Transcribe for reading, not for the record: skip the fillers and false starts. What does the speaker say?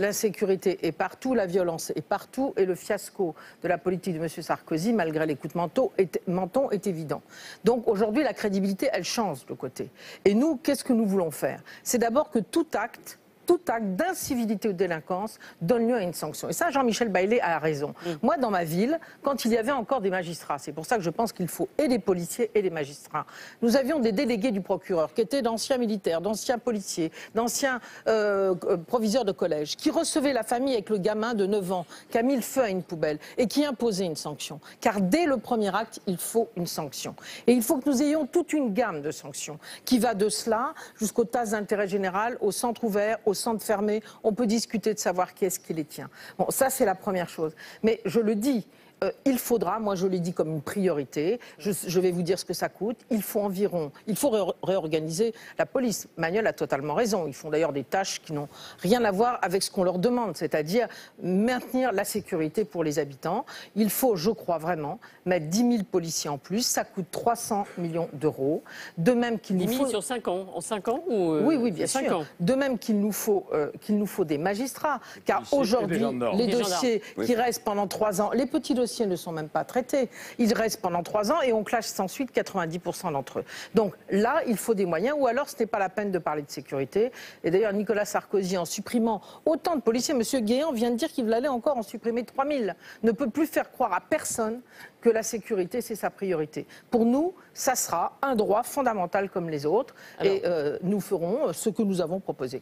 l'insécurité est partout, la violence est partout et le fiasco de la politique de M. Sarkozy, malgré les coups de menton, est évident. Donc aujourd'hui, la crédibilité, elle change de côté. Et nous, qu'est-ce que nous voulons faire? C'est d'abord que tout acte d'incivilité ou de délinquance donne lieu à une sanction. Et ça, Jean-Michel Bailey a raison. Moi, dans ma ville, quand il y avait encore des magistrats, c'est pour ça que je pense qu'il faut et des policiers et des magistrats, nous avions des délégués du procureur qui étaient d'anciens militaires, d'anciens policiers, d'anciens proviseurs de collège, qui recevaient la famille avec le gamin de 9 ans, qui a mis le feu à une poubelle et qui imposaient une sanction. Car dès le premier acte, il faut une sanction. Et il faut que nous ayons toute une gamme de sanctions qui va de cela jusqu'aux tasses d'intérêt général, au centre ouvert, au centre fermé. On peut discuter de savoir qui est-ce qui les tient. Bon, ça c'est la première chose. Mais je le dis, il faudra, moi je l'ai dit comme une priorité, je vais vous dire ce que ça coûte, il faut réorganiser la police. Manuel a totalement raison, ils font d'ailleurs des tâches qui n'ont rien à voir avec ce qu'on leur demande, c'est-à-dire maintenir la sécurité pour les habitants. Il faut, je crois vraiment, mettre 10 000 policiers en plus, ça coûte 300 millions d'euros. De même qu'il nous 10 000 faut... sur 5 ans, en 5 ans ou Oui, bien 5 sûr. ans. De même qu'il nous faut des magistrats, car aujourd'hui, les dossiers qui restent pendant 3 ans, les petits dossiers ne sont même pas traités. Ils restent pendant 3 ans et on classe ensuite 90% d'entre eux. Donc là, il faut des moyens, ou alors ce n'est pas la peine de parler de sécurité. Et d'ailleurs, Nicolas Sarkozy, en supprimant autant de policiers, M. Guéant vient de dire qu'il allait encore en supprimer 3 000, ne peut plus faire croire à personne que la sécurité, c'est sa priorité. Pour nous, ça sera un droit fondamental comme les autres. Alors, et nous ferons ce que nous avons proposé.